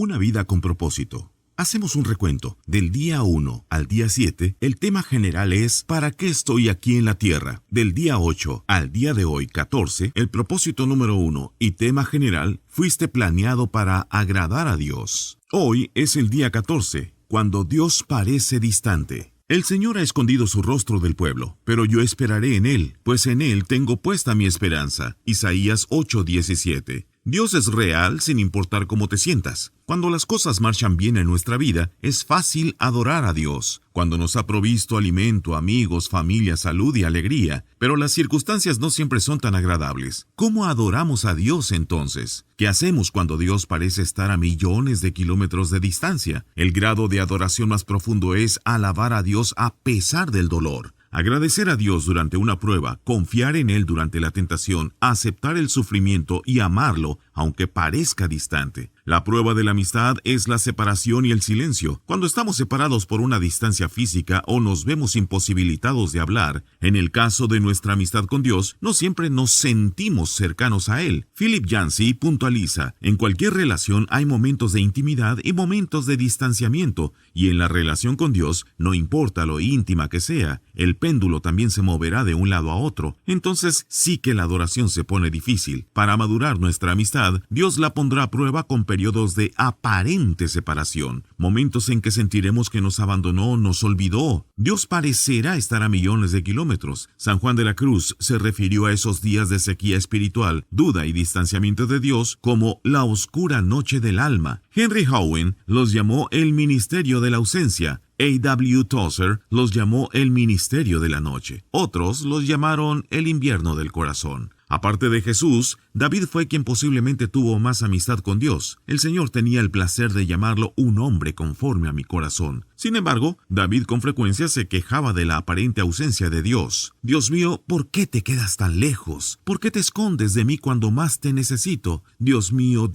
Una vida con propósito. Hacemos un recuento. Del día 1 al día 7, el tema general es ¿para qué estoy aquí en la tierra? Del día 8 al día de hoy, 14, el propósito número 1 y tema general, fuiste planeado para agradar a Dios. Hoy es el día 14, cuando Dios parece distante. El Señor ha escondido su rostro del pueblo, pero yo esperaré en Él, pues en Él tengo puesta mi esperanza. Isaías 8:17. Dios es real sin importar cómo te sientas. Cuando las cosas marchan bien en nuestra vida, es fácil adorar a Dios. Cuando nos ha provisto alimento, amigos, familia, salud y alegría. Pero las circunstancias no siempre son tan agradables. ¿Cómo adoramos a Dios entonces? ¿Qué hacemos cuando Dios parece estar a millones de kilómetros de distancia? El grado de adoración más profundo es alabar a Dios a pesar del dolor. Agradecer a Dios durante una prueba, confiar en Él durante la tentación, aceptar el sufrimiento y amarlo, aunque parezca distante. La prueba de la amistad es la separación y el silencio. Cuando estamos separados por una distancia física o nos vemos imposibilitados de hablar, en el caso de nuestra amistad con Dios, no siempre nos sentimos cercanos a Él. Philip Yancey puntualiza, en cualquier relación hay momentos de intimidad y momentos de distanciamiento, y en la relación con Dios, no importa lo íntima que sea, el péndulo también se moverá de un lado a otro. Entonces sí que la adoración se pone difícil. Para madurar nuestra amistad, Dios la pondrá a prueba con periodos de aparente separación, momentos en que sentiremos que nos abandonó, nos olvidó. Dios parecerá estar a millones de kilómetros. San Juan de la Cruz se refirió a esos días de sequía espiritual, duda y distanciamiento de Dios como la oscura noche del alma. Henry Howen los llamó el ministerio de la ausencia. A.W. Tozer los llamó el ministerio de la noche. Otros los llamaron el invierno del corazón. Aparte de Jesús, David fue quien posiblemente tuvo más amistad con Dios. El Señor tenía el placer de llamarlo un hombre conforme a mi corazón. Sin embargo, David con frecuencia se quejaba de la aparente ausencia de Dios. Dios mío, ¿por qué te quedas tan lejos? ¿Por qué te escondes de mí cuando más te necesito? Dios mío,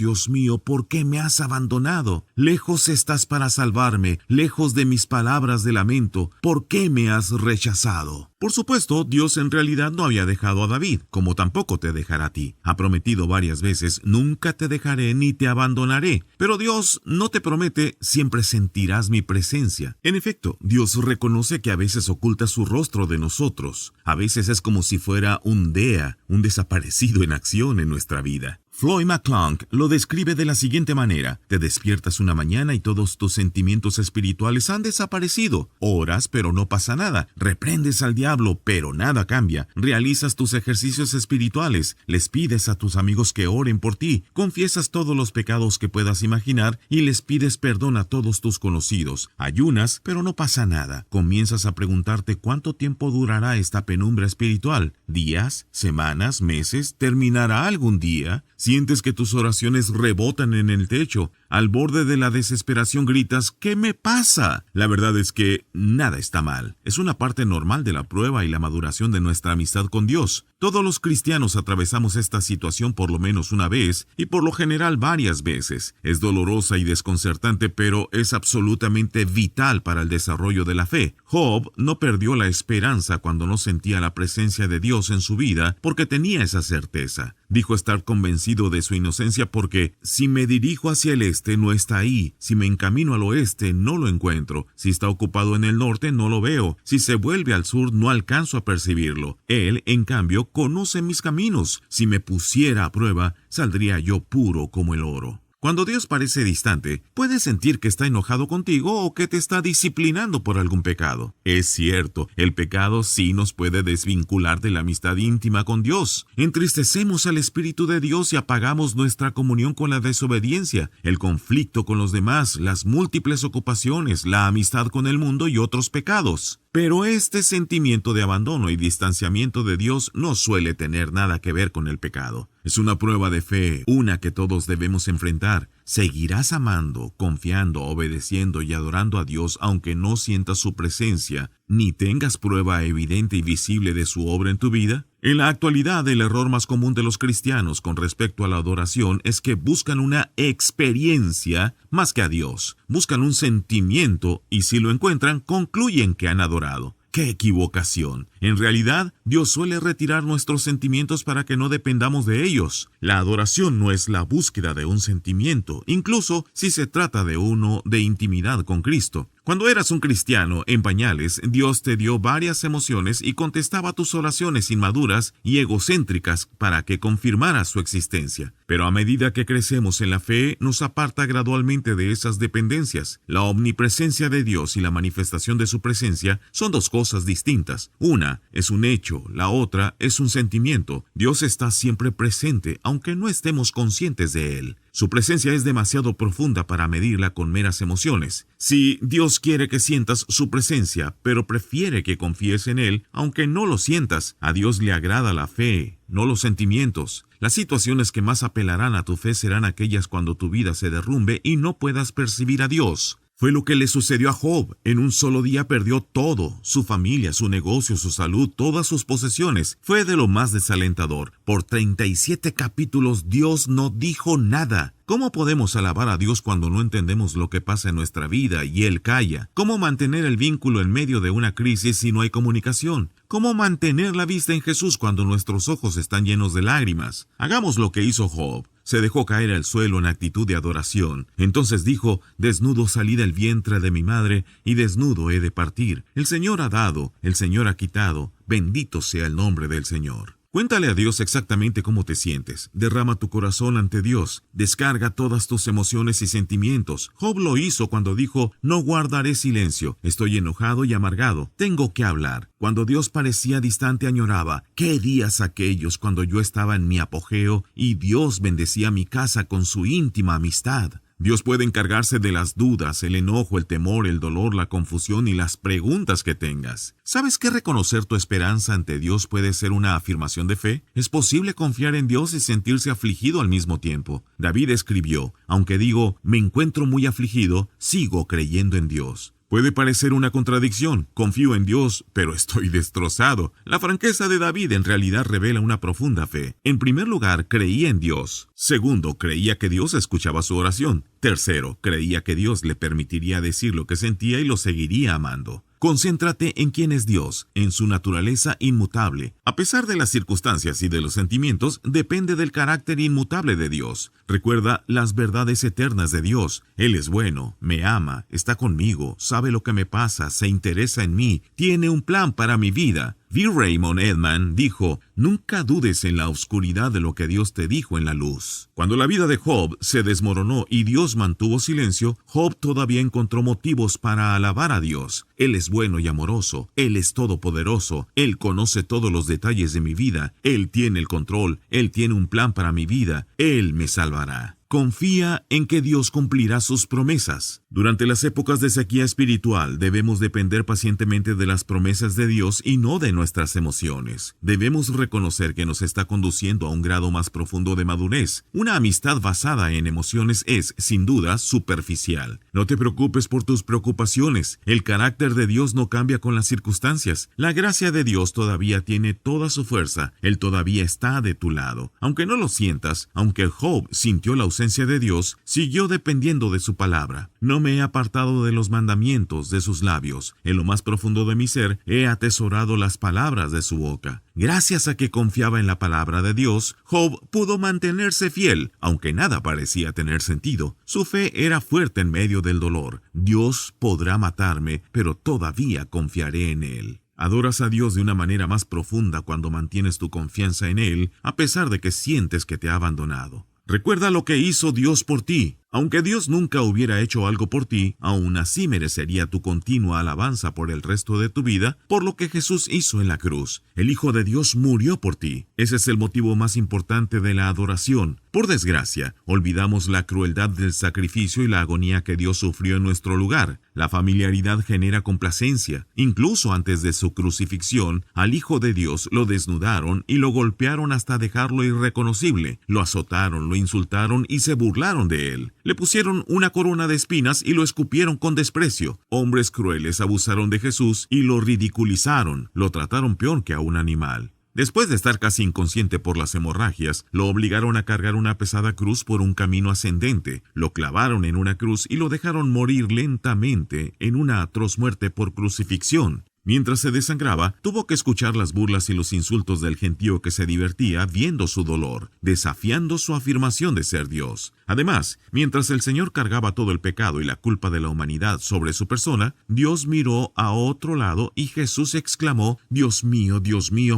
¿por qué me has abandonado? Lejos estás para salvarme, lejos de mis palabras de lamento. ¿Por qué me has rechazado? Por supuesto, Dios en realidad no había dejado a David, como tampoco te dejará a ti. Ha prometido varias veces, nunca te dejaré ni te abandonaré. Pero Dios no te promete, siempre sentirás mi presencia. En efecto, Dios reconoce que a veces oculta su rostro de nosotros. A veces es como si fuera un DEA, un desaparecido en acción en nuestra vida. Floyd McClung lo describe de la siguiente manera: te despiertas una mañana y todos tus sentimientos espirituales han desaparecido. Oras, pero no pasa nada. Reprendes al diablo, pero nada cambia. Realizas tus ejercicios espirituales. Les pides a tus amigos que oren por ti. Confiesas todos los pecados que puedas imaginar y les pides perdón a todos tus conocidos. Ayunas, pero no pasa nada. Comienzas a preguntarte cuánto tiempo durará esta penumbra espiritual. ¿Días? ¿Semanas? ¿Meses? ¿Terminará algún día? Sientes que tus oraciones rebotan en el techo. Al borde de la desesperación gritas, ¿qué me pasa? La verdad es que nada está mal. Es una parte normal de la prueba y la maduración de nuestra amistad con Dios. Todos los cristianos atravesamos esta situación por lo menos una vez y por lo general varias veces. Es dolorosa y desconcertante, pero es absolutamente vital para el desarrollo de la fe. Job no perdió la esperanza cuando no sentía la presencia de Dios en su vida porque tenía esa certeza. Dijo estar convencido de su inocencia porque si me dirijo hacia el este no está ahí, si me encamino al oeste no lo encuentro, si está ocupado en el norte no lo veo, si se vuelve al sur no alcanzo a percibirlo. Él, en cambio, conoce mis caminos. Si me pusiera a prueba, saldría yo puro como el oro. Cuando Dios parece distante, puedes sentir que está enojado contigo o que te está disciplinando por algún pecado. Es cierto, el pecado sí nos puede desvincular de la amistad íntima con Dios. Entristecemos al Espíritu de Dios y apagamos nuestra comunión con la desobediencia, el conflicto con los demás, las múltiples ocupaciones, la amistad con el mundo y otros pecados. Pero este sentimiento de abandono y distanciamiento de Dios no suele tener nada que ver con el pecado. Es una prueba de fe, una que todos debemos enfrentar. ¿Seguirás amando, confiando, obedeciendo y adorando a Dios aunque no sientas su presencia, ni tengas prueba evidente y visible de su obra en tu vida? En la actualidad, el error más común de los cristianos con respecto a la adoración es que buscan una experiencia más que a Dios. Buscan un sentimiento y si lo encuentran, concluyen que han adorado. ¡Qué equivocación! En realidad, Dios suele retirar nuestros sentimientos para que no dependamos de ellos. La adoración no es la búsqueda de un sentimiento, incluso si se trata de uno de intimidad con Cristo. Cuando eras un cristiano en pañales, Dios te dio varias emociones y contestaba tus oraciones inmaduras y egocéntricas para que confirmaras su existencia. Pero a medida que crecemos en la fe, nos aparta gradualmente de esas dependencias. La omnipresencia de Dios y la manifestación de su presencia son dos cosas distintas. Una es un hecho, la otra es un sentimiento. Dios está siempre presente, aunque no estemos conscientes de él. Su presencia es demasiado profunda para medirla con meras emociones. Si Dios quiere que sientas su presencia, pero prefiere que confíes en él, aunque no lo sientas, a Dios le agrada la fe, no los sentimientos. Las situaciones que más apelarán a tu fe serán aquellas cuando tu vida se derrumbe y no puedas percibir a Dios. Fue lo que le sucedió a Job. En un solo día perdió todo, su familia, su negocio, su salud, todas sus posesiones. Fue de lo más desalentador. Por 37 capítulos Dios no dijo nada. ¿Cómo podemos alabar a Dios cuando no entendemos lo que pasa en nuestra vida y Él calla? ¿Cómo mantener el vínculo en medio de una crisis si no hay comunicación? ¿Cómo mantener la vista en Jesús cuando nuestros ojos están llenos de lágrimas? Hagamos lo que hizo Job. Se dejó caer al suelo en actitud de adoración. Entonces dijo: desnudo salí del vientre de mi madre, y desnudo he de partir. El Señor ha dado, el Señor ha quitado. Bendito sea el nombre del Señor. Cuéntale a Dios exactamente cómo te sientes. Derrama tu corazón ante Dios. Descarga todas tus emociones y sentimientos. Job lo hizo cuando dijo: no guardaré silencio. Estoy enojado y amargado. Tengo que hablar. Cuando Dios parecía distante, añoraba: qué días aquellos cuando yo estaba en mi apogeo y Dios bendecía mi casa con su íntima amistad. Dios puede encargarse de las dudas, el enojo, el temor, el dolor, la confusión y las preguntas que tengas. ¿Sabes que reconocer tu esperanza ante Dios puede ser una afirmación de fe? Es posible confiar en Dios y sentirse afligido al mismo tiempo. David escribió: aunque digo, me encuentro muy afligido, sigo creyendo en Dios. Puede parecer una contradicción. Confío en Dios, pero estoy destrozado. La franqueza de David en realidad revela una profunda fe. En primer lugar, creía en Dios. Segundo, creía que Dios escuchaba su oración. Tercero, creía que Dios le permitiría decir lo que sentía y lo seguiría amando. Concéntrate en quién es Dios, en su naturaleza inmutable. A pesar de las circunstancias y de los sentimientos, depende del carácter inmutable de Dios. Recuerda las verdades eternas de Dios. Él es bueno, me ama, está conmigo, sabe lo que me pasa, se interesa en mí, tiene un plan para mi vida. V. Raymond Edman dijo: nunca dudes en la oscuridad de lo que Dios te dijo en la luz. Cuando la vida de Job se desmoronó y Dios mantuvo silencio, Job todavía encontró motivos para alabar a Dios. Él es bueno y amoroso, Él es todopoderoso, Él conoce todos los detalles de mi vida, Él tiene el control, Él tiene un plan para mi vida, Él me salvará. Confía en que Dios cumplirá sus promesas. Durante las épocas de sequía espiritual, debemos depender pacientemente de las promesas de Dios y no de nuestras emociones. Debemos reconocer que nos está conduciendo a un grado más profundo de madurez. Una amistad basada en emociones es, sin duda, superficial. No te preocupes por tus preocupaciones. El carácter de Dios no cambia con las circunstancias. La gracia de Dios todavía tiene toda su fuerza. Él todavía está de tu lado. Aunque no lo sientas, aunque Job sintió la ausencia de Dios, siguió dependiendo de su palabra. No me he apartado de los mandamientos de sus labios. En lo más profundo de mi ser he atesorado las palabras de su boca. Gracias a que confiaba en la palabra de Dios, Job pudo mantenerse fiel, aunque nada parecía tener sentido. Su fe era fuerte en medio del dolor. Dios podrá matarme, pero todavía confiaré en Él. Adoras a Dios de una manera más profunda cuando mantienes tu confianza en Él, a pesar de que sientes que te ha abandonado. Recuerda lo que hizo Dios por ti. Aunque Dios nunca hubiera hecho algo por ti, aún así merecería tu continua alabanza por el resto de tu vida, por lo que Jesús hizo en la cruz. El Hijo de Dios murió por ti. Ese es el motivo más importante de la adoración. Por desgracia, olvidamos la crueldad del sacrificio y la agonía que Dios sufrió en nuestro lugar. La familiaridad genera complacencia. Incluso antes de su crucifixión, al Hijo de Dios lo desnudaron y lo golpearon hasta dejarlo irreconocible. Lo azotaron, lo insultaron y se burlaron de él. Le pusieron una corona de espinas y lo escupieron con desprecio. Hombres crueles abusaron de Jesús y lo ridiculizaron. Lo trataron peor que a un animal. Después de estar casi inconsciente por las hemorragias, lo obligaron a cargar una pesada cruz por un camino ascendente. Lo clavaron en una cruz y lo dejaron morir lentamente en una atroz muerte por crucifixión. Mientras se desangraba, tuvo que escuchar las burlas y los insultos del gentío que se divertía viendo su dolor, desafiando su afirmación de ser Dios. Además, mientras el Señor cargaba todo el pecado y la culpa de la humanidad sobre su persona, Dios miró a otro lado y Jesús exclamó: Dios mío,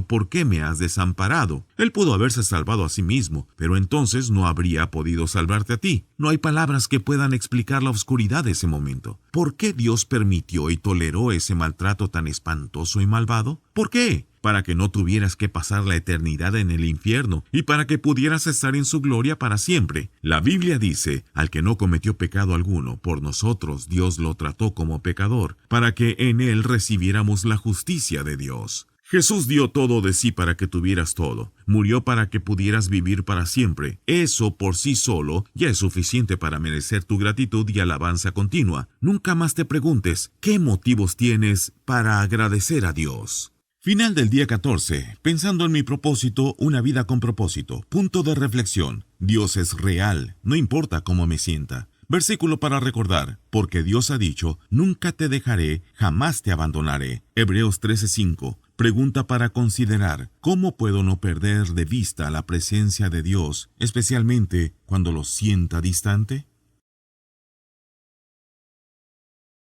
¿por qué me has desamparado? Él pudo haberse salvado a sí mismo, pero entonces no habría podido salvarte a ti. No hay palabras que puedan explicar la oscuridad de ese momento. ¿Por qué Dios permitió y toleró ese maltrato tan espantoso y malvado? ¿Por qué? Para que no tuvieras que pasar la eternidad en el infierno y para que pudieras estar en su gloria para siempre. La Biblia dice: al que no cometió pecado alguno, por nosotros Dios lo trató como pecador, para que en él recibiéramos la justicia de Dios. Jesús dio todo de sí para que tuvieras todo. Murió para que pudieras vivir para siempre. Eso por sí solo ya es suficiente para merecer tu gratitud y alabanza continua. Nunca más te preguntes qué motivos tienes para agradecer a Dios. Final del día 14. Pensando en mi propósito, una vida con propósito. Punto de reflexión. Dios es real, no importa cómo me sienta. Versículo para recordar: porque Dios ha dicho: nunca te dejaré, jamás te abandonaré. Hebreos 13:5. Pregunta para considerar: ¿cómo puedo no perder de vista la presencia de Dios, especialmente cuando lo sienta distante?